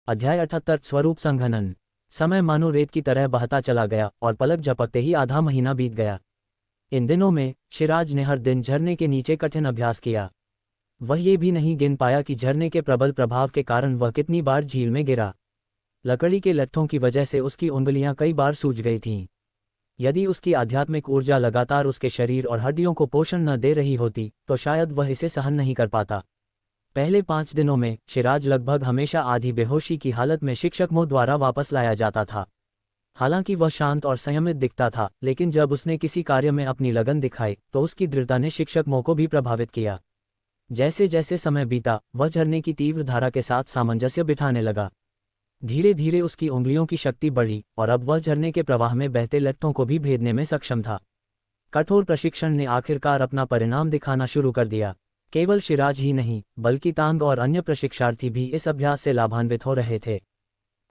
अध्याय 78 स्वरूप संघनन। समय मानो रेत की तरह बहता चला गया और पलक झपकते ही आधा महीना बीत गया। इन दिनों में शिराज ने हर दिन झरने के नीचे कठिन अभ्यास किया। वह ये भी नहीं गिन पाया कि झरने के प्रबल प्रभाव के कारण वह कितनी बार झील में गिरा। लकड़ी के लट्ठों की वजह से उसकी उंगलियां कई बार सूज गई थीं। यदि उसकी आध्यात्मिक ऊर्जा लगातार उसके शरीर और हड्डियों को पोषण न दे रही होती तो शायद वह इसे सहन नहीं कर पाता। पहले 5 दिनों में शिराज लगभग हमेशा आधी बेहोशी की हालत में शिक्षक मो द्वारा वापस लाया जाता था। हालांकि वह शांत और संयमित दिखता था, लेकिन जब उसने किसी कार्य में अपनी लगन दिखाई तो उसकी दृढ़ता ने शिक्षक मो को भी प्रभावित किया। जैसे जैसे समय बीता वह झरने की तीव्र धारा के साथ सामंजस्य बिठाने लगा। धीरे धीरे उसकी उंगलियों की शक्ति बढ़ी और अब वह झरने के प्रवाह में बहते लट्ठों को भी भेदने में सक्षम था। कठोर प्रशिक्षण ने आखिरकार अपना परिणाम दिखाना शुरू कर दिया। केवल शिराज ही नहीं बल्कि तांग और अन्य प्रशिक्षार्थी भी इस अभ्यास से लाभान्वित हो रहे थे।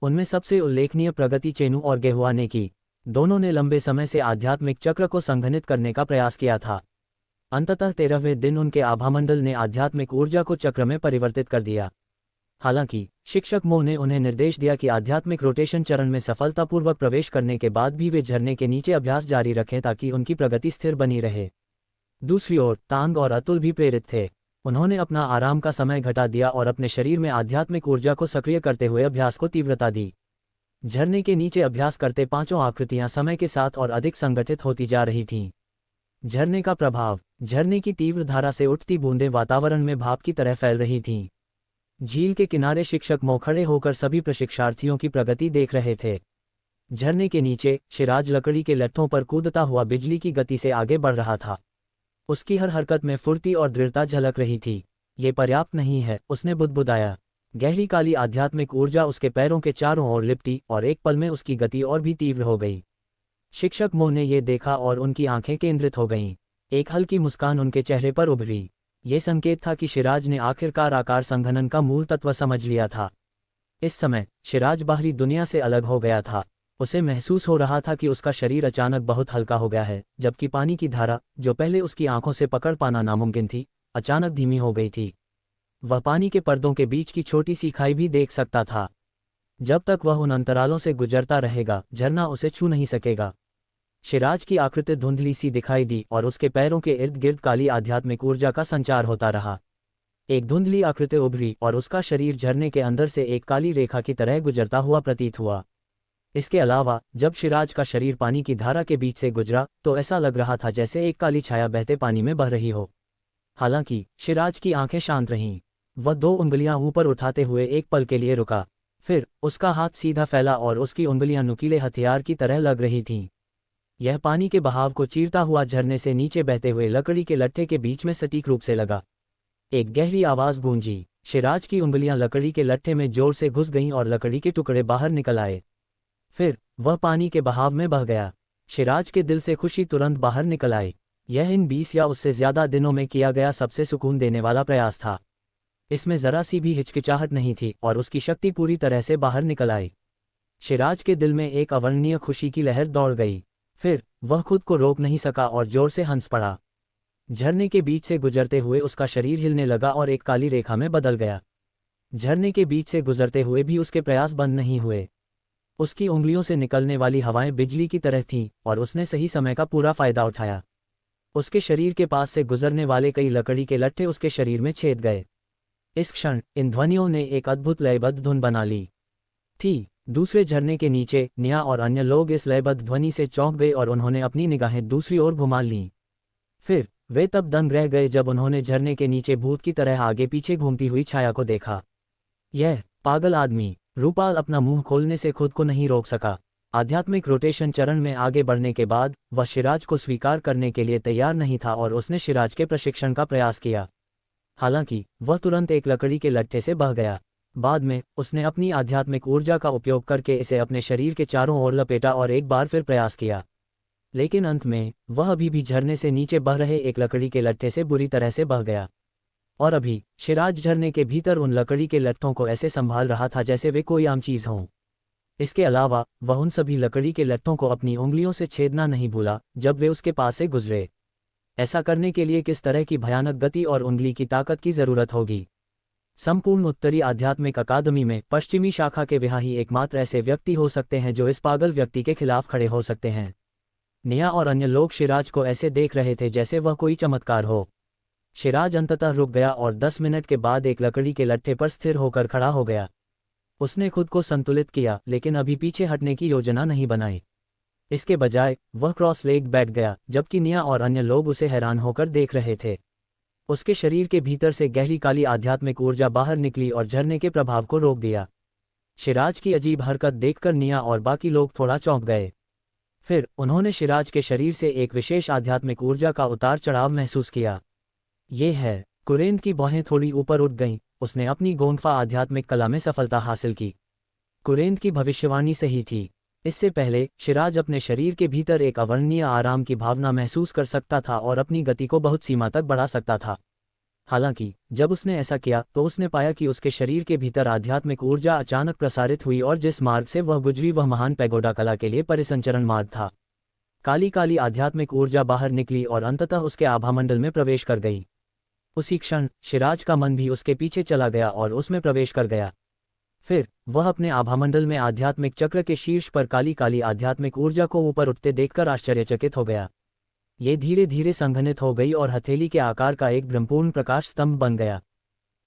उनमें सबसे उल्लेखनीय प्रगति चेनू और गेहुआ ने की। दोनों ने लंबे समय से आध्यात्मिक चक्र को संघनित करने का प्रयास किया था। अंततः 13वें दिन उनके आभामंडल ने आध्यात्मिक ऊर्जा को चक्र में परिवर्तित कर दिया। हालांकि शिक्षक मो ने उन्हें निर्देश दिया कि आध्यात्मिक रोटेशन चरण में सफलतापूर्वक प्रवेश करने के बाद भी वे झरने के नीचे अभ्यास जारी रखें ताकि उनकी प्रगति स्थिर बनी रहे। दूसरी ओर तांग और अतुल भी प्रेरित थे। उन्होंने अपना आराम का समय घटा दिया और अपने शरीर में आध्यात्मिक ऊर्जा को सक्रिय करते हुए अभ्यास को तीव्रता दी। झरने के नीचे अभ्यास करते पांचों आकृतियां समय के साथ और अधिक संगठित होती जा रही थीं। झरने का प्रभाव। झरने की तीव्र धारा से उठती बूंदें वातावरण में भाप की तरह फैल रही थीं। झील के किनारे शिक्षक मो खड़े होकर सभी प्रशिक्षार्थियों की प्रगति देख रहे थे। झरने के नीचे शिराज लकड़ी के लट्ठों पर कूदता हुआ बिजली की गति से आगे बढ़ रहा था। उसकी हर हरकत में फुर्ती और दृढ़ता झलक रही थी। ये पर्याप्त नहीं है, उसने बुदबुदाया। गहरी काली आध्यात्मिक ऊर्जा उसके पैरों के चारों ओर लिपटी और एक पल में उसकी गति और भी तीव्र हो गई। शिक्षक मो ने ये देखा और उनकी आंखें केंद्रित हो गईं। एक हल्की मुस्कान उनके चेहरे पर उभरी। ये संकेत था कि शिराज ने आखिरकार आकार संघनन का मूल तत्व समझ लिया था। इस समय शिराज बाहरी दुनिया से अलग हो गया था। उसे महसूस हो रहा था कि उसका शरीर अचानक बहुत हल्का हो गया है, जबकि पानी की धारा, जो पहले उसकी आंखों से पकड़ पाना नामुमकिन थी, अचानक धीमी हो गई थी। वह पानी के पर्दों के बीच की छोटी सी खाई भी देख सकता था। जब तक वह उन अंतरालों से गुजरता रहेगा, झरना उसे छू नहीं सकेगा। शिराज की आकृति धुंधली सी दिखाई दी और उसके पैरों के इर्द गिर्द काली आध्यात्मिक ऊर्जा का संचार होता रहा। एक धुंधली आकृति उभरी और उसका शरीर झरने के अंदर से एक काली रेखा की तरह गुजरता हुआ प्रतीत हुआ। इसके अलावा जब शिराज का शरीर पानी की धारा के बीच से गुजरा तो ऐसा लग रहा था जैसे एक काली छाया बहते पानी में बह रही हो। हालांकि शिराज की आंखें शांत रहीं। वह 2 उंगलियां ऊपर उठाते हुए एक पल के लिए रुका। फिर उसका हाथ सीधा फैला और उसकी उंगलियां नुकीले हथियार की तरह लग रही थीं। यह पानी के बहाव को चीरता हुआ झरने से नीचे बहते हुए लकड़ी के लट्ठे के बीच में सटीक रूप से लगा। एक गहरी आवाज गूंजी। शिराज की उंगलियां लकड़ी के लट्ठे में जोर से घुस गईं और लकड़ी के टुकड़े बाहर निकल आए। फिर वह पानी के बहाव में बह गया। शिराज के दिल से खुशी तुरंत बाहर निकल आई। यह इन 20 या उससे ज्यादा दिनों में किया गया सबसे सुकून देने वाला प्रयास था। इसमें जरा सी भी हिचकिचाहट नहीं थी और उसकी शक्ति पूरी तरह से बाहर निकल आई। शिराज के दिल में एक अवर्णनीय खुशी की लहर दौड़ गई। फिर वह खुद को रोक नहीं सका और जोर से हंस पड़ा। झरने के बीच से गुजरते हुए उसका शरीर हिलने लगा और एक काली रेखा में बदल गया। झरने के बीच से गुजरते हुए भी उसके प्रयास बंद नहीं हुए। उसकी उंगलियों से निकलने वाली हवाएं बिजली की तरह थीं और उसने सही समय का पूरा फायदा उठाया। उसके शरीर के पास से गुजरने वाले कई लकड़ी के लट्ठे उसके शरीर में छेद गए। इस क्षण इन ध्वनियों ने एक अद्भुत लयबद्ध धुन बना ली थी। दूसरे झरने के नीचे निया और अन्य लोग इस लयबद्ध ध्वनि से चौंक गए और उन्होंने अपनी निगाहें दूसरी ओर घुमा लीं। फिर वे तब दंग रह गए जब उन्होंने झरने के नीचे भूत की तरह आगे पीछे घूमती हुई छाया को देखा। यह पागल आदमी। रूपाल अपना मुंह खोलने से खुद को नहीं रोक सका। आध्यात्मिक रोटेशन चरण में आगे बढ़ने के बाद वह शिराज को स्वीकार करने के लिए तैयार नहीं था और उसने शिराज के प्रशिक्षण का प्रयास किया। हालांकि वह तुरंत एक लकड़ी के लट्ठे से बह गया। बाद में उसने अपनी आध्यात्मिक ऊर्जा का उपयोग करके इसे अपने शरीर के चारों ओर लपेटा और एक बार फिर प्रयास किया। लेकिन अंत में वह अभी भी झरने से नीचे बह रहे एक लकड़ी के लट्ठे से बुरी तरह से बह गया। और अभी शिराज झरने के भीतर उन लकड़ी के लट्ठों को ऐसे संभाल रहा था जैसे वे कोई आम चीज हों। इसके अलावा वह उन सभी लकड़ी के लट्ठों को अपनी उंगलियों से छेदना नहीं भूला जब वे उसके पास से गुजरे। ऐसा करने के लिए किस तरह की भयानक गति और उंगली की ताकत की जरूरत होगी। संपूर्ण उत्तरी आध्यात्मिक अकादमी में पश्चिमी शाखा के विहा ही एकमात्र ऐसे व्यक्ति हो सकते हैं जो इस पागल व्यक्ति के खिलाफ खड़े हो सकते हैं। निया और अन्य लोग शिराज को ऐसे देख रहे थे जैसे वह कोई चमत्कार हो। शिराज अंततः रुक गया और 10 मिनट के बाद एक लकड़ी के लट्ठे पर स्थिर होकर खड़ा हो गया। उसने खुद को संतुलित किया, लेकिन अभी पीछे हटने की योजना नहीं बनाई। इसके बजाय वह क्रॉस लेग बैठ गया, जबकि निया और अन्य लोग उसे हैरान होकर देख रहे थे। उसके शरीर के भीतर से गहरी काली आध्यात्मिक ऊर्जा बाहर निकली और झरने के प्रभाव को रोक दिया। शिराज की अजीब हरकत देखकर निया और बाकी लोग थोड़ा चौंक गए। फिर उन्होंने शिराज के शरीर से एक विशेष आध्यात्मिक ऊर्जा का उतार चढ़ाव महसूस किया। ये है। कुरेंद की भौहें थोड़ी ऊपर उठ गईं। उसने अपनी गोंगफा आध्यात्मिक कला में सफलता हासिल की। कुरेंद की भविष्यवाणी सही थी। इससे पहले शिराज अपने शरीर के भीतर एक अवर्णनीय आराम की भावना महसूस कर सकता था और अपनी गति को बहुत सीमा तक बढ़ा सकता था। हालांकि जब उसने ऐसा किया तो उसने पाया कि उसके शरीर के भीतर आध्यात्मिक ऊर्जा अचानक प्रसारित हुई और जिस मार्ग से वह गुजरी वह महान पैगोडा कला के लिए परिसंचरण मार्ग था। काली काली आध्यात्मिक ऊर्जा बाहर निकली और अंततः उसके आभामंडल में प्रवेश कर गई। उसी क्षण शिराज का मन भी उसके पीछे चला गया और उसमें प्रवेश कर गया। फिर वह अपने आभामंडल में आध्यात्मिक चक्र के शीर्ष पर काली काली आध्यात्मिक ऊर्जा को ऊपर उठते देखकर आश्चर्यचकित हो गया। ये धीरे धीरे संघनित हो गई और हथेली के आकार का एक ब्रह्मपूर्ण प्रकाश स्तंभ बन गया।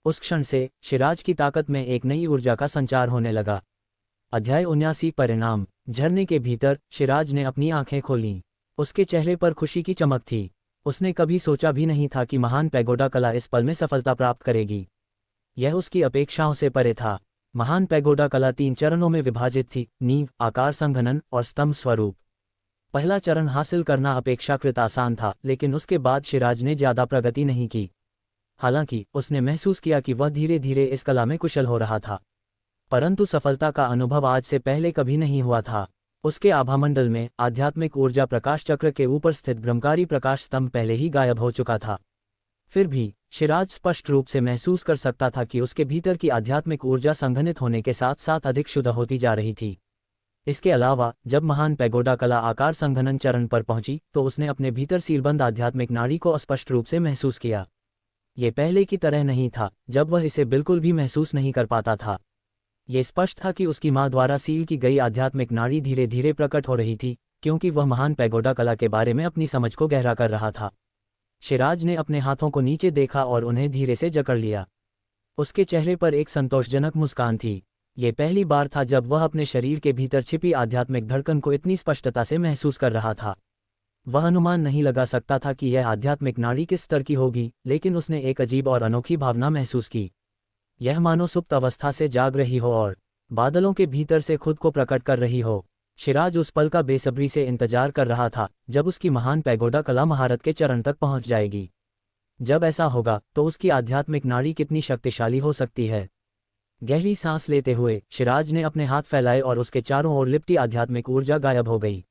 उस क्षण से शिराज की ताकत में एक नई ऊर्जा का संचार होने लगा। अध्याय 79 परिणाम। झरने के भीतर शिराज ने अपनी आंखें खोलीं। उसके चेहरे पर खुशी की चमक थी। उसने कभी सोचा भी नहीं था कि महान पैगोडा कला इस पल में सफलता प्राप्त करेगी। यह उसकी अपेक्षाओं से परे था। महान पैगोडा कला 3 चरणों में विभाजित थी: नींव, आकार संघनन और स्तंभ स्वरूप। पहला चरण हासिल करना अपेक्षाकृत आसान था, लेकिन उसके बाद शिराज ने ज्यादा प्रगति नहीं की। हालांकि उसने महसूस किया कि वह धीरे धीरे इस कला में कुशल हो रहा था, परंतु सफलता का अनुभव आज से पहले कभी नहीं हुआ था। उसके आभामंडल में आध्यात्मिक ऊर्जा प्रकाश चक्र के ऊपर स्थित ब्रह्मकारी प्रकाश स्तंभ पहले ही गायब हो चुका था। फिर भी शिराज स्पष्ट रूप से महसूस कर सकता था कि उसके भीतर की आध्यात्मिक ऊर्जा संघनित होने के साथ साथ अधिक शुद्ध होती जा रही थी। इसके अलावा जब महान पैगोडा कला आकार संघनन चरण पर पहुंची तो उसने अपने भीतर सीलबंद आध्यात्मिक नाड़ी को स्पष्ट रूप से महसूस किया। ये पहले की तरह नहीं था, जब वह इसे बिल्कुल भी महसूस नहीं कर पाता था। ये स्पष्ट था कि उसकी माँ द्वारा सील की गई आध्यात्मिक नाड़ी धीरे धीरे प्रकट हो रही थी, क्योंकि वह महान पैगोडा कला के बारे में अपनी समझ को गहरा कर रहा था। शिराज ने अपने हाथों को नीचे देखा और उन्हें धीरे से जकड़ लिया। उसके चेहरे पर एक संतोषजनक मुस्कान थी। ये पहली बार था जब वह अपने शरीर के भीतर छिपी आध्यात्मिक धड़कन को इतनी स्पष्टता से महसूस कर रहा था। वह अनुमान नहीं लगा सकता था कि यह आध्यात्मिक नाड़ी किस स्तर की होगी, लेकिन उसने एक अजीब और अनोखी भावना महसूस की। यह मानो सुप्त अवस्था से जाग रही हो और बादलों के भीतर से खुद को प्रकट कर रही हो। शिराज उस पल का बेसब्री से इंतजार कर रहा था जब उसकी महान पैगोडा कला महारत के चरण तक पहुंच जाएगी। जब ऐसा होगा तो उसकी आध्यात्मिक नाड़ी कितनी शक्तिशाली हो सकती है। गहरी सांस लेते हुए शिराज ने अपने हाथ फैलाए और उसके चारों ओर लिपटी आध्यात्मिक ऊर्जा गायब हो गई।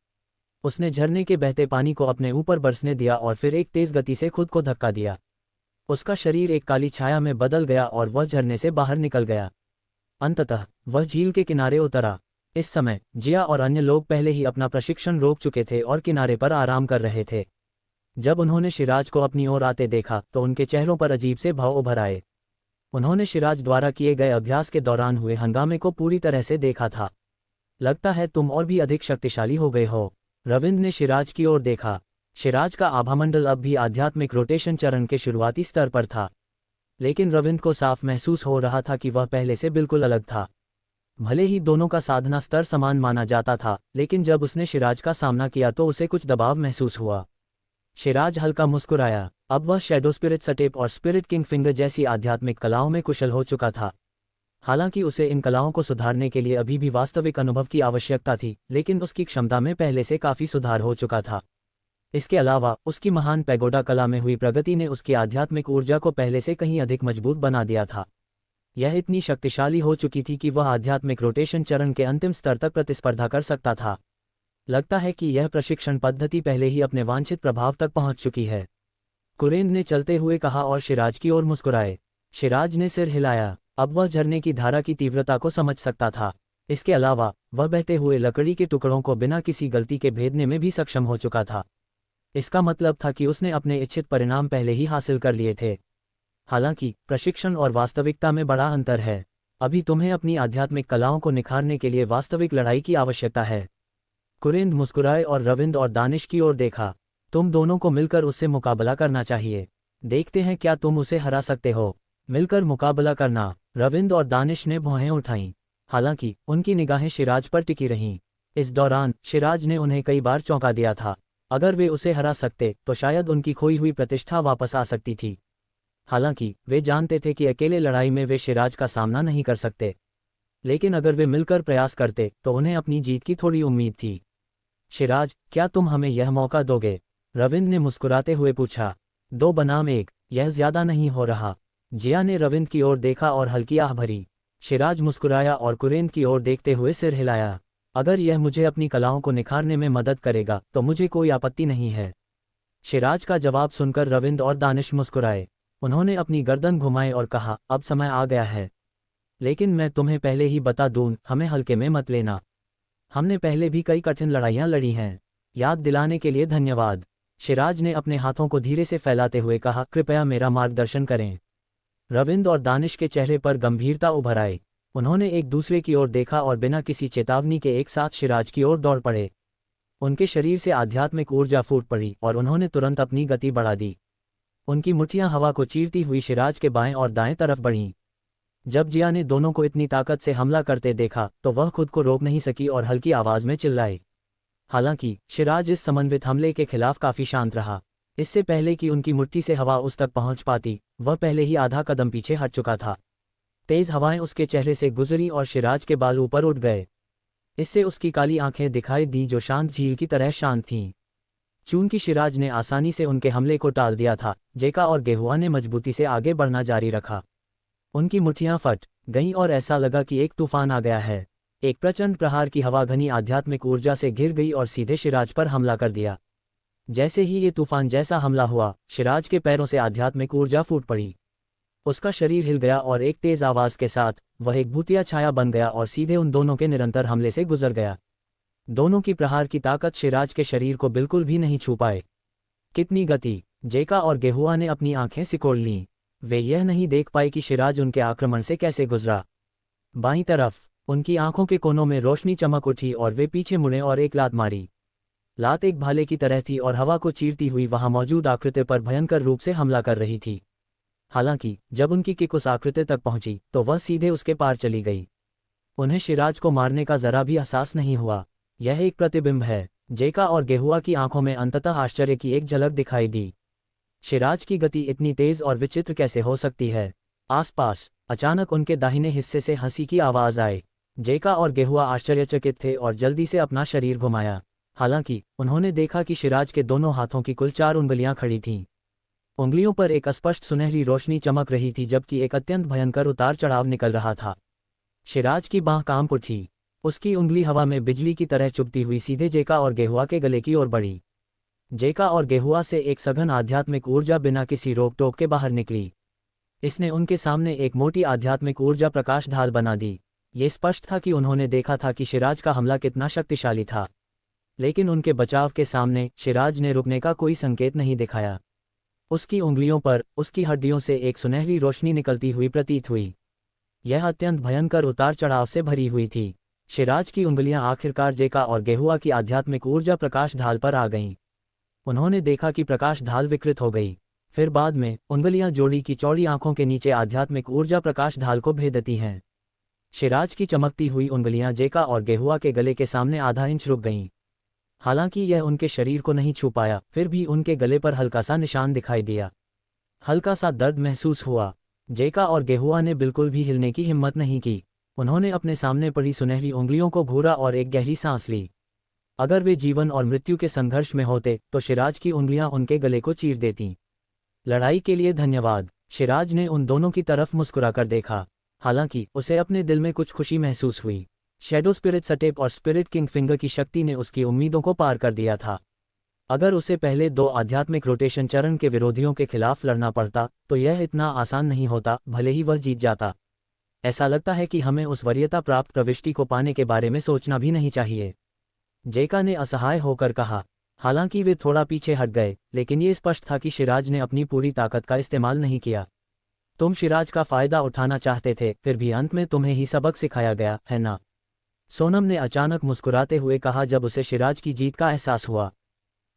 उसने झरने के बहते पानी को अपने ऊपर बरसने दिया और फिर एक तेज गति से खुद को धक्का दिया। उसका शरीर एक काली छाया में बदल गया और वह झरने से बाहर निकल गया। अंततः वह झील के किनारे उतरा। इस समय जिया और अन्य लोग पहले ही अपना प्रशिक्षण रोक चुके थे और किनारे पर आराम कर रहे थे। जब उन्होंने शिराज को अपनी ओर आते देखा तो उनके चेहरों पर अजीब से भाव उभर आए। उन्होंने शिराज द्वारा किए गए अभ्यास के दौरान हुए हंगामे को पूरी तरह से देखा था। लगता है तुम और भी अधिक शक्तिशाली हो गए हो। रविंद्र ने शिराज की ओर देखा। शिराज का आभामंडल अब भी आध्यात्मिक रोटेशन चरण के शुरुआती स्तर पर था, लेकिन रविंद्र को साफ महसूस हो रहा था कि वह पहले से बिल्कुल अलग था। भले ही दोनों का साधना स्तर समान माना जाता था, लेकिन जब उसने शिराज का सामना किया तो उसे कुछ दबाव महसूस हुआ। शिराज हल्का मुस्कुराया। अब वह शैडो स्पिरिट स्टेप और स्पिरिट किंग फिंगर जैसी आध्यात्मिक कलाओं में कुशल हो चुका था। हालांकि उसे इन कलाओं को सुधारने के लिए अभी भी वास्तविक अनुभव की आवश्यकता थी, लेकिन उसकी क्षमता में पहले से काफी सुधार हो चुका था। इसके अलावा उसकी महान पैगोडा कला में हुई प्रगति ने उसकी आध्यात्मिक ऊर्जा को पहले से कहीं अधिक मजबूत बना दिया था। यह इतनी शक्तिशाली हो चुकी थी कि वह आध्यात्मिक रोटेशन चरण के अंतिम स्तर तक प्रतिस्पर्धा कर सकता था। लगता है कि यह प्रशिक्षण पद्धति पहले ही अपने वांछित प्रभाव तक पहुंच चुकी है, कुरेंद ने चलते हुए कहा और शिराज की ओर मुस्कुराए। शिराज ने सिर हिलाया। अब वह झरने की धारा की तीव्रता को समझ सकता था। इसके अलावा वह बहते हुए लकड़ी के टुकड़ों को बिना किसी गलती के भेदने में भी सक्षम हो चुका था। इसका मतलब था कि उसने अपने इच्छित परिणाम पहले ही हासिल कर लिए थे। हालांकि प्रशिक्षण और वास्तविकता में बड़ा अंतर है। अभी तुम्हें अपनी आध्यात्मिक कलाओं को निखारने के लिए वास्तविक लड़ाई की आवश्यकता है। कुरिंद मुस्कुराए और रविंद्र और दानिश की ओर देखा। तुम दोनों को मिलकर उससे मुकाबला करना चाहिए। देखते हैं क्या तुम उसे हरा सकते हो। मिलकर मुकाबला करना। रविंद्र और दानिश ने भौहें उठाईं। हालांकि उनकी निगाहें शिराज पर टिकी रहीं। इस दौरान शिराज ने उन्हें कई बार चौंका दिया था। अगर वे उसे हरा सकते तो शायद उनकी खोई हुई प्रतिष्ठा वापस आ सकती थी। हालांकि वे जानते थे कि अकेले लड़ाई में वे शिराज का सामना नहीं कर सकते, लेकिन अगर वे मिलकर प्रयास करते तो उन्हें अपनी जीत की थोड़ी उम्मीद थी। शिराज, क्या तुम हमें यह मौका दोगे? रविंद्र ने मुस्कुराते हुए पूछा। 2 बनाम 1, यह ज्यादा नहीं हो रहा? जिया ने रविंद्र की ओर देखा और हल्की आह भरी। शिराज मुस्कुराया और कुरेंद्र की ओर देखते हुए सिर हिलाया। अगर यह मुझे अपनी कलाओं को निखारने में मदद करेगा तो मुझे कोई आपत्ति नहीं है। शिराज का जवाब सुनकर रविंद्र और दानिश मुस्कुराए। उन्होंने अपनी गर्दन घुमाई और कहा, अब समय आ गया है। लेकिन मैं तुम्हें पहले ही बता दूं, हमें हल्के में मत लेना। हमने पहले भी कई कठिन लड़ाइयां लड़ी हैं। याद दिलाने के लिए धन्यवाद। शिराज ने अपने हाथों को धीरे से फैलाते हुए कहा, कृपया मेरा मार्गदर्शन करें। रविंद्र और दानिश के चेहरे पर गंभीरता उभर आई। उन्होंने एक दूसरे की ओर देखा और बिना किसी चेतावनी के एक साथ शिराज की ओर दौड़ पड़े। उनके शरीर से आध्यात्मिक ऊर्जा फूट पड़ी और उन्होंने तुरंत अपनी गति बढ़ा दी। उनकी मुट्ठियां हवा को चीरती हुई शिराज के बाएं और दाएं तरफ बढ़ीं। जब जिया ने दोनों को इतनी ताकत से हमला करते देखा तो वह खुद को रोक नहीं सकी और हल्की आवाज में चिल्लाई। हालांकि शिराज इस समन्वित हमले के खिलाफ काफी शांत रहा। इससे पहले कि उनकी मुट्ठी से हवा उस तक पहुंच पाती, वह पहले ही आधा कदम पीछे हट चुका था। तेज हवाएं उसके चेहरे से गुजरी और शिराज के बाल ऊपर उठ गए। इससे उसकी काली आंखें दिखाई दी जो शांत झील की तरह शांत थीं। चूंकि शिराज ने आसानी से उनके हमले को टाल दिया था, जेका और गेहुआ ने मजबूती से आगे बढ़ना जारी रखा। उनकी मुट्ठियां फट गईं और ऐसा लगा कि एक तूफान आ गया है। एक प्रचंड प्रहार की हवा घनी आध्यात्मिक ऊर्जा से घिर गई और सीधे शिराज पर हमला कर दिया। जैसे ही ये तूफान जैसा हमला हुआ, शिराज के पैरों से आध्यात्मिक ऊर्जा फूट पड़ी। उसका शरीर हिल गया और एक तेज आवाज के साथ वह एक भूतिया छाया बन गया और सीधे उन दोनों के निरंतर हमले से गुजर गया। दोनों की प्रहार की ताकत शिराज के शरीर को बिल्कुल भी नहीं छू पाए। कितनी गति! जेका और गेहुआ ने अपनी आंखें सिकोड़ लीं। वे यह नहीं देख पाए कि शिराज उनके आक्रमण से कैसे गुजरा। बाईं तरफ उनकी आंखों के कोनों में रोशनी चमक उठी और वे पीछे मुड़े और एक लात मारी। लात एक भाले की तरह थी और हवा को चीरती हुई वहां मौजूद आकृति पर भयंकर रूप से हमला कर रही थी। हालांकि जब उनकी किक उस आकृति तक पहुंची तो वह सीधे उसके पार चली गई। उन्हें शिराज को मारने का जरा भी एहसास नहीं हुआ। यह एक प्रतिबिंब है। जेका और गेहुआ की आंखों में अंततः आश्चर्य की एक झलक दिखाई दी। शिराज की गति इतनी तेज और विचित्र कैसे हो सकती है? आसपास अचानक उनके दाहिने हिस्से से हंसी की आवाज आई। जेका और गेहुआ आश्चर्यचकित थे और जल्दी से अपना शरीर घुमाया। हालांकि उन्होंने देखा कि शिराज के दोनों हाथों की कुल 4 उंगलियां खड़ी थीं। उंगलियों पर एक अस्पष्ट सुनहरी रोशनी चमक रही थी जबकि एक अत्यंत भयंकर उतार चढ़ाव निकल रहा था। शिराज की बांह कांप उठी। उसकी उंगली हवा में बिजली की तरह चुभती हुई सीधे जेका और गेहुआ के गले की ओर बढ़ी। जेका और गेहुआ से एक सघन आध्यात्मिक ऊर्जा बिना किसी रोक टोक के बाहर निकली। इसने उनके सामने एक मोटी आध्यात्मिक ऊर्जा प्रकाश ढाल बना दी। ये स्पष्ट था कि उन्होंने देखा था कि शिराज का हमला कितना शक्तिशाली था, लेकिन उनके बचाव के सामने शिराज ने रुकने का कोई संकेत नहीं दिखाया। उसकी उंगलियों पर उसकी हड्डियों से एक सुनहरी रोशनी निकलती हुई प्रतीत हुई। यह अत्यंत भयंकर उतार चढ़ाव से भरी हुई थी। शिराज की उंगलियां आखिरकार जेका और गेहुआ की आध्यात्मिक ऊर्जा प्रकाश ढाल पर आ गईं। उन्होंने देखा कि प्रकाश ढाल विकृत हो गई। फिर बाद में उंगलियां जोड़ी की चौड़ी आंखों के नीचे आध्यात्मिक ऊर्जा प्रकाश ढाल को भेदती हैं। शिराज की चमकती हुई उंगलियां जेका और गेहुआ के गले के सामने आधा इंच रुक गईं। हालांकि यह उनके शरीर को नहीं छू पाया, फिर भी उनके गले पर हल्का सा निशान दिखाई दिया। हल्का सा दर्द महसूस हुआ। जेका और गेहुआ ने बिल्कुल भी हिलने की हिम्मत नहीं की। उन्होंने अपने सामने पड़ी सुनहरी उंगलियों को घूरा और एक गहरी सांस ली। अगर वे जीवन और मृत्यु के संघर्ष में होते तो शिराज की उंगलियां उनके गले को चीर देतीं। लड़ाई के लिए धन्यवाद। शिराज ने उन दोनों की तरफ मुस्कुराकर देखा। हालांकि उसे अपने दिल में कुछ खुशी महसूस हुई। शैडो स्पिरिट सटेप और स्पिरिट किंग फिंगर की शक्ति ने उसकी उम्मीदों को पार कर दिया था। अगर उसे पहले 2 आध्यात्मिक रोटेशन चरण के विरोधियों के खिलाफ लड़ना पड़ता तो यह इतना आसान नहीं होता, भले ही वह जीत जाता। ऐसा लगता है कि हमें उस वरीयता प्राप्त प्रविष्टि को पाने के बारे में सोचना भी नहीं चाहिए, जेका ने असहाय होकर कहा। हालांकि वे थोड़ा पीछे हट गए, लेकिन ये स्पष्ट था कि शिराज ने अपनी पूरी ताकत का इस्तेमाल नहीं किया। तुम शिराज का फायदा उठाना चाहते थे, फिर भी अंत में तुम्हें ही सबक सिखाया गया है ना? सोनम ने अचानक मुस्कुराते हुए कहा जब उसे शिराज की जीत का एहसास हुआ।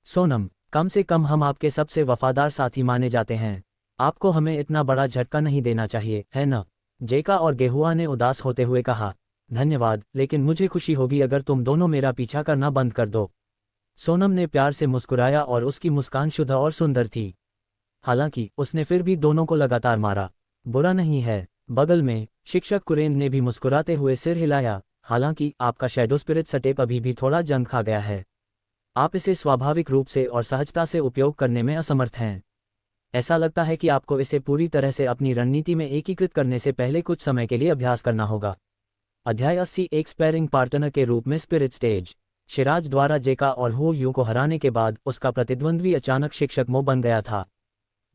सोनम, कम से कम हम आपके सबसे वफादार साथी माने जाते हैं। आपको हमें इतना बड़ा झटका नहीं देना चाहिए, है ना? जेका और गेहुआ ने उदास होते हुए कहा। धन्यवाद, लेकिन मुझे खुशी होगी अगर तुम दोनों मेरा पीछा करना बंद कर दो। सोनम ने प्यार से मुस्कुराया और उसकी मुस्कान शुद्ध और सुंदर थी। हालांकि उसने फिर भी दोनों को लगातार मारा। बुरा नहीं है। बगल में शिक्षक कुरेन ने भी मुस्कुराते हुए सिर हिलाया। हालांकि आपका शैडो स्पिरिट सटेप अभी भी थोड़ा जंग खा गया है। आप इसे स्वाभाविक रूप से और सहजता से उपयोग करने में असमर्थ हैं। ऐसा लगता है कि आपको इसे पूरी तरह से अपनी रणनीति में एकीकृत करने से पहले कुछ समय के लिए अभ्यास करना होगा। अध्याय 80 एक स्पैरिंग पार्टनर के रूप में स्पिरिट स्टेज। शिराज द्वारा जेका और हो यू को हराने के बाद उसका प्रतिद्वंद्वी अचानक शिक्षक मो बन गया था।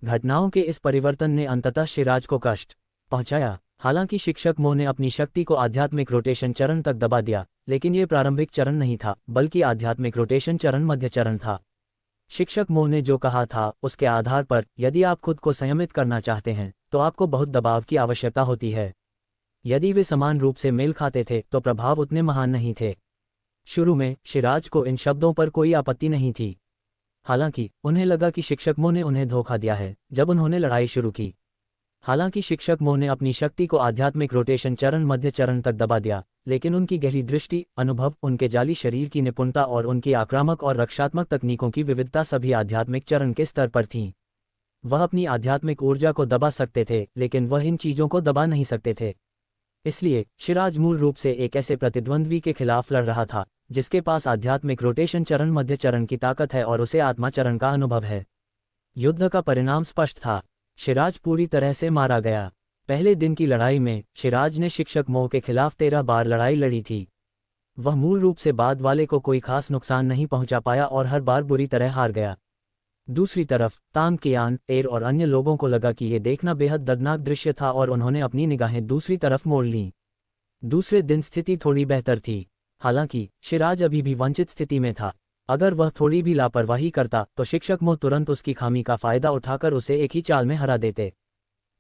घटनाओं के इस परिवर्तन ने अंततः शिराज को कष्ट पहुंचाया। हालांकि शिक्षक मो ने अपनी शक्ति को आध्यात्मिक रोटेशन चरण तक दबा दिया, लेकिन ये प्रारंभिक चरण नहीं था, बल्कि आध्यात्मिक रोटेशन चरण मध्य चरण था। शिक्षक मो ने जो कहा था उसके आधार पर यदि आप खुद को संयमित करना चाहते हैं तो आपको बहुत दबाव की आवश्यकता होती है। यदि वे समान रूप से मेल खाते थे तो प्रभाव उतने महान नहीं थे। शुरू में शिराज को इन शब्दों पर कोई आपत्ति नहीं थी। हालांकि उन्हें लगा कि शिक्षक मो ने उन्हें धोखा दिया है जब उन्होंने लड़ाई शुरू की। हालांकि शिक्षक मो ने अपनी शक्ति को आध्यात्मिक रोटेशन चरण मध्य चरण तक दबा दिया, लेकिन उनकी गहरी दृष्टि, अनुभव, उनके जाली शरीर की निपुणता और उनकी आक्रामक और रक्षात्मक तकनीकों की विविधता सभी आध्यात्मिक चरण के स्तर पर थीं। वह अपनी आध्यात्मिक ऊर्जा को दबा सकते थे, लेकिन वह इन चीजों को दबा नहीं सकते थे। इसलिए शिराज मूल रूप से एक ऐसे प्रतिद्वंद्वी के खिलाफ लड़ रहा था जिसके पास आध्यात्मिक रोटेशन चरण मध्य चरण की ताकत है और उसे आत्मा चरण का अनुभव है। युद्ध का परिणाम स्पष्ट था। शिराज पूरी तरह से मारा गया। पहले दिन की लड़ाई में शिराज ने शिक्षक मो के खिलाफ 13 बार लड़ाई लड़ी थी। वह मूल रूप से बाद वाले को कोई खास नुकसान नहीं पहुंचा पाया और हर बार बुरी तरह हार गया। दूसरी तरफ तांग कियान, एर और अन्य लोगों को लगा कि यह देखना बेहद दर्दनाक दृश्य था और उन्होंने अपनी निगाहें दूसरी तरफ मोड़ लीं। दूसरे दिन स्थिति थोड़ी बेहतर थी। हालांकि शिराज अभी भी वंचित स्थिति में था। अगर वह थोड़ी भी लापरवाही करता तो शिक्षक मो तुरंत उसकी खामी का फायदा उठाकर उसे एक ही चाल में हरा देते।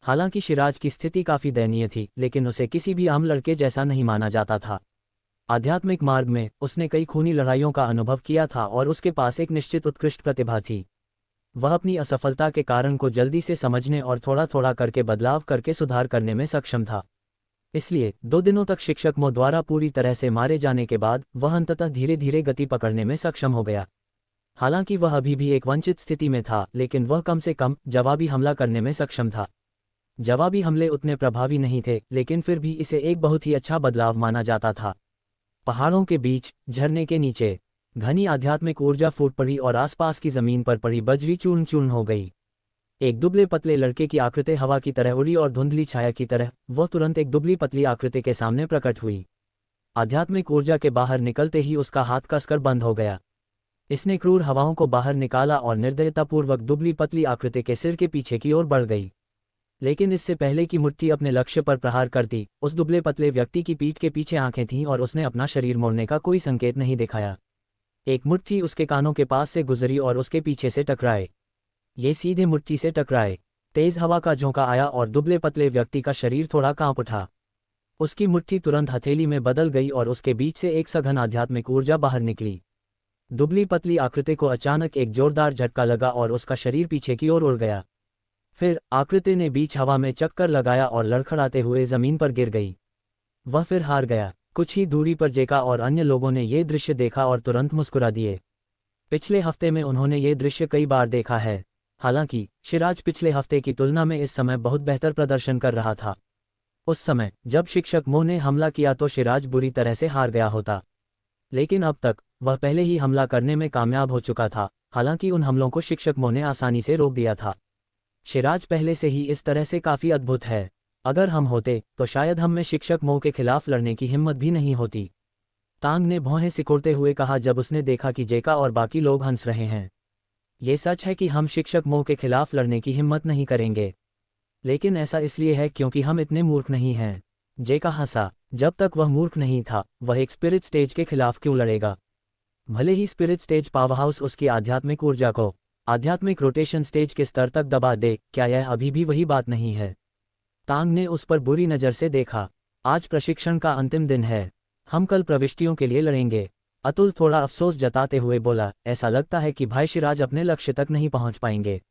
हालांकि शिराज की स्थिति काफी दयनीय थी, लेकिन उसे किसी भी आम लड़के जैसा नहीं माना जाता था। आध्यात्मिक मार्ग में उसने कई खूनी लड़ाइयों का अनुभव किया था और उसके पास एक निश्चित उत्कृष्ट प्रतिभा थी। वह अपनी असफलता के कारण को जल्दी से समझने और थोड़ा थोड़ा करके बदलाव करके सुधार करने में सक्षम था। इसलिए 2 दिनों तक शिक्षक मो द्वारा पूरी तरह से मारे जाने के बाद वह अंततः धीरे धीरे गति पकड़ने में सक्षम हो गया। हालांकि वह अभी भी एक वंचित स्थिति में था, लेकिन वह कम से कम जवाबी हमला करने में सक्षम था। जवाबी हमले उतने प्रभावी नहीं थे, लेकिन फिर भी इसे एक बहुत ही अच्छा बदलाव माना जाता था। पहाड़ों के बीच झरने के नीचे घनी आध्यात्मिक ऊर्जा फूट पड़ी और आसपास की जमीन पर पड़ी बजरी चूर्ण चूर्ण हो गई। एक दुबले पतले लड़के की आकृति हवा की तरह उड़ी और धुंधली छाया की तरह वह तुरंत एक दुबली पतली आकृति के सामने प्रकट हुई। आध्यात्मिक ऊर्जा के बाहर निकलते ही उसका हाथ कसकर बंद हो गया। इसने क्रूर हवाओं को बाहर निकाला और निर्दयतापूर्वक दुबली पतली आकृति के सिर के पीछे की ओर बढ़ गई। लेकिन इससे पहले कि मुट्ठी अपने लक्ष्य पर प्रहार करती, उस दुबले पतले व्यक्ति की पीठ के पीछे आंखें थीं और उसने अपना शरीर मोड़ने का कोई संकेत नहीं दिखाया। एक मुट्ठी उसके कानों के पास से गुजरी और उसके पीछे से टकराए। ये सीधे मुट्ठी से टकराए। तेज हवा का झोंका आया और दुबले पतले व्यक्ति का शरीर थोड़ा कांप उठा। उसकी मुट्ठी तुरंत हथेली में बदल गई और उसके बीच से एक सघन आध्यात्मिक ऊर्जा बाहर निकली। दुबली पतली आकृति को अचानक एक जोरदार झटका लगा और उसका शरीर पीछे की ओर उड़ गया। फिर आकृति ने बीच हवा में चक्कर लगाया और लड़खड़ाते हुए जमीन पर गिर गई। वह फिर हार गया। कुछ ही दूरी पर जेका और अन्य लोगों ने ये दृश्य देखा और तुरंत मुस्कुरा दिए। पिछले हफ्ते में उन्होंने ये दृश्य कई बार देखा है। हालांकि शिराज पिछले हफ्ते की तुलना में इस समय बहुत बेहतर प्रदर्शन कर रहा था। उस समय जब शिक्षक मो ने हमला किया तो शिराज बुरी तरह से हार गया होता, लेकिन अब तक वह पहले ही हमला करने में कामयाब हो चुका था। हालांकि उन हमलों को शिक्षक मो ने आसानी से रोक दिया था। शिराज पहले से ही इस तरह से काफी अद्भुत है। अगर हम होते तो शायद हम में शिक्षक मो के खिलाफ लड़ने की हिम्मत भी नहीं होती। तांग ने भौहें सिकोड़ते हुए कहा जब उसने देखा कि जेका और बाकी लोग हंस रहे हैं। ये सच है कि हम शिक्षक मो के खिलाफ लड़ने की हिम्मत नहीं करेंगे, लेकिन ऐसा इसलिए है क्योंकि हम इतने मूर्ख नहीं हैं। जेका हंसा। जब तक वह मूर्ख नहीं था, वह एक स्पिरिट स्टेज के खिलाफ क्यों लड़ेगा? भले ही स्पिरिट स्टेज पावरहाउस उसकी आध्यात्मिक ऊर्जा को आध्यात्मिक रोटेशन स्टेज के स्तर तक दबा दे, क्या यह अभी भी वही बात नहीं है? तांग ने उस पर बुरी नज़र से देखा। आज प्रशिक्षण का अंतिम दिन है, हम कल प्रविष्टियों के लिए लड़ेंगे। अतुल थोड़ा अफसोस जताते हुए बोला, ऐसा लगता है कि भाई शिराज अपने लक्ष्य तक नहीं पहुंच पाएंगे।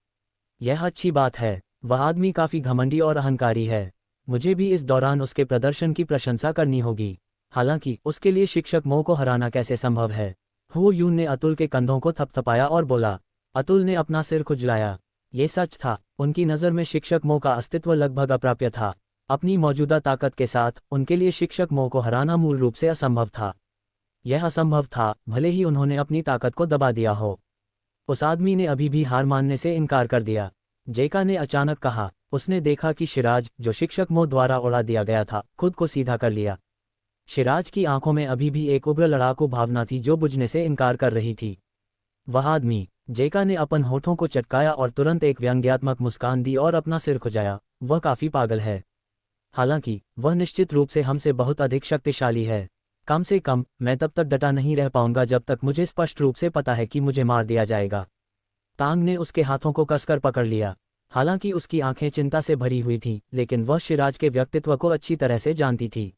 यह अच्छी बात है, वह आदमी काफ़ी घमंडी और अहंकारी है। मुझे भी इस दौरान उसके प्रदर्शन की प्रशंसा करनी होगी। हालांकि उसके लिए शिक्षक मो को हराना कैसे संभव है। हु यून ने अतुल के कंधों को थपथपाया और बोला। अतुल ने अपना सिर खुजलाया। ये सच था, उनकी नज़र में शिक्षक मो का अस्तित्व लगभग अप्राप्य था। अपनी मौजूदा ताकत के साथ उनके लिए शिक्षक मो को हराना मूल रूप से असंभव था। यह असंभव था, भले ही उन्होंने अपनी ताकत को दबा दिया हो। उस आदमी ने अभी भी हार मानने से इनकार कर दिया, जेका ने अचानक कहा। उसने देखा कि शिराज, जो शिक्षक मो द्वारा उड़ा दिया गया था, खुद को सीधा कर लिया। शिराज की आंखों में अभी भी एक उग्र लड़ाकू भावना थी जो बुझने से इनकार कर रही थी। वह आदमी, जेका ने अपन होठों को चटकाया और तुरंत एक व्यंग्यात्मक मुस्कान दी और अपना सिर खुजाया, वह काफ़ी पागल है। हालांकि वह निश्चित रूप से हमसे बहुत अधिक शक्तिशाली है। कम से कम मैं तब तक डटा नहीं रह पाऊंगा जब तक मुझे स्पष्ट रूप से पता है कि मुझे मार दिया जाएगा। तांग ने उसके हाथों को कसकर पकड़ लिया। हालांकि उसकी आंखें चिंता से भरी हुई थीं, लेकिन वह शिराज के व्यक्तित्व को अच्छी तरह से जानती थी।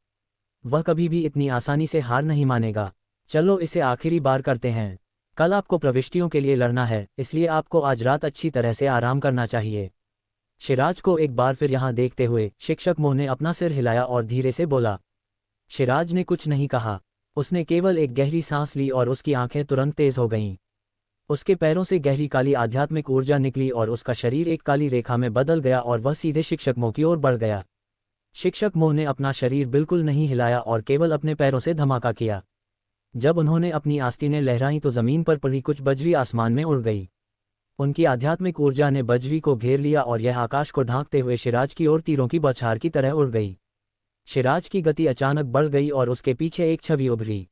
वह कभी भी इतनी आसानी से हार नहीं मानेगा। चलो इसे आखिरी बार करते हैं। कल आपको प्रविष्टियों के लिए लड़ना है, इसलिए आपको आज रात अच्छी तरह से आराम करना चाहिए। शिराज को एक बार फिर यहाँ देखते हुए शिक्षक मो ने अपना सिर हिलाया और धीरे से बोला। शिराज ने कुछ नहीं कहा, उसने केवल एक गहरी सांस ली और उसकी आंखें तुरंत तेज हो गईं। उसके पैरों से गहरी काली आध्यात्मिक ऊर्जा निकली और उसका शरीर एक काली रेखा में बदल गया और वह सीधे शिक्षक मो की ओर बढ़ गया। शिक्षक मो ने अपना शरीर बिल्कुल नहीं हिलाया और केवल अपने पैरों से धमाका किया। जब उन्होंने अपनी आस्तीनें लहराई तो जमीन पर पड़ी कुछ बजरी आसमान में उड़ गई। उनकी आध्यात्मिक ऊर्जा ने बजरी को घेर लिया और यह आकाश को ढांकते हुए शिराज की ओर तीरों की बौछार की तरह उड़ गई। शिराज की गति अचानक बढ़ गई और उसके पीछे एक छवि उभरी।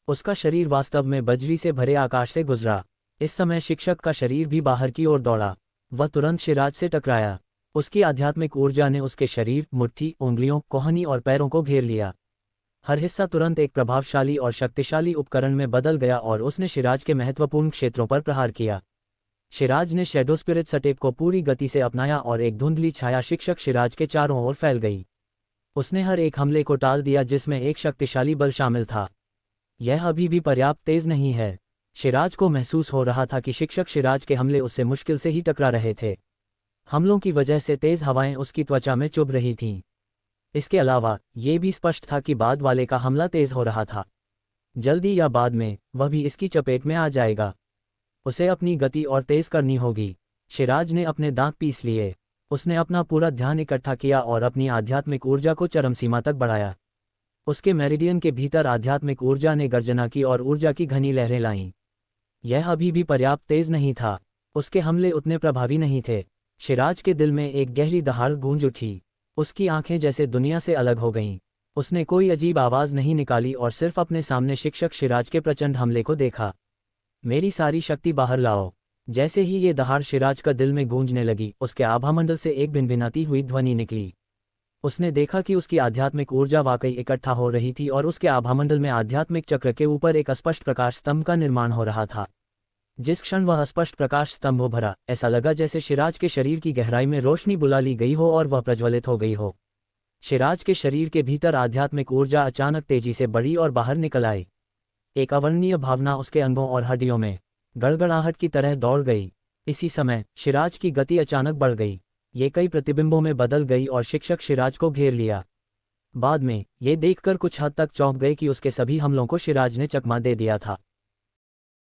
उसका शरीर वास्तव में बजरी से भरे आकाश से गुजरा। इस समय शिक्षक का शरीर भी बाहर की ओर दौड़ा। वह तुरंत शिराज से टकराया। उसकी आध्यात्मिक ऊर्जा ने उसके शरीर, मुट्ठी, उंगलियों, कोहनी और पैरों को घेर लिया। हर हिस्सा तुरंत एक प्रभावशाली और शक्तिशाली उपकरण में बदल गया और उसने शिराज के महत्वपूर्ण क्षेत्रों पर प्रहार किया। शिराज ने शैडो स्पिरिट सटेप को पूरी गति से अपनाया और एक धुंधली छाया शिक्षक शिराज के चारों ओर फैल गई। उसने हर एक हमले को टाल दिया जिसमें एक शक्तिशाली बल शामिल था। यह अभी भी पर्याप्त तेज नहीं है। शिराज को महसूस हो रहा था कि शिक्षक शिराज के हमले उससे मुश्किल से ही टकरा रहे थे। हमलों की वजह से तेज हवाएं उसकी त्वचा में चुभ रही थीं। इसके अलावा ये भी स्पष्ट था कि बाद वाले का हमला तेज हो रहा था। जल्दी या बाद में वह भी इसकी चपेट में आ जाएगा। उसे अपनी गति और तेज करनी होगी। शिराज ने अपने दांत पीस लिए। उसने अपना पूरा ध्यान इकट्ठा किया और अपनी आध्यात्मिक ऊर्जा को चरम सीमा तक बढ़ाया। उसके मेरिडियन के भीतर आध्यात्मिक ऊर्जा ने गर्जना की और ऊर्जा की घनी लहरें लाईं। यह अभी भी पर्याप्त तेज नहीं था। उसके हमले उतने प्रभावी नहीं थे। शिराज के दिल में एक गहरी दहाड़ गूंज उठी। उसकी आंखें जैसे दुनिया से अलग हो गईं। उसने कोई अजीब आवाज़ नहीं निकाली और सिर्फ अपने सामने शिक्षक शिराज के प्रचंड हमले को देखा। मेरी सारी शक्ति बाहर लाओ। जैसे ही ये दहाड़ शिराज का दिल में गूंजने लगी, उसके आभामंडल से एक भिनभिनाती हुई ध्वनि निकली। उसने देखा कि उसकी आध्यात्मिक ऊर्जा वाकई इकट्ठा हो रही थी और उसके आभामंडल में आध्यात्मिक चक्र के ऊपर एक अस्पष्ट प्रकाश स्तंभ का निर्माण हो रहा था। जिस क्षण वह अस्पष्ट प्रकाश स्तंभ उभरा, ऐसा लगा जैसे शिराज के शरीर की गहराई में रोशनी बुला ली गई हो और वह प्रज्वलित हो गई हो। शिराज के शरीर के भीतर आध्यात्मिक ऊर्जा अचानक तेजी से बढ़ी और बाहर निकल आई। एक अवर्णनीय भावना उसके अंगों और हड्डियों में गड़गड़ाहट की तरह दौड़ गई। इसी समय शिराज की गति अचानक बढ़ गई। ये कई प्रतिबिंबों में बदल गई और शिक्षक शिराज को घेर लिया। बाद में ये देखकर कुछ हद तक चौंक गए कि उसके सभी हमलों को शिराज ने चकमा दे दिया था।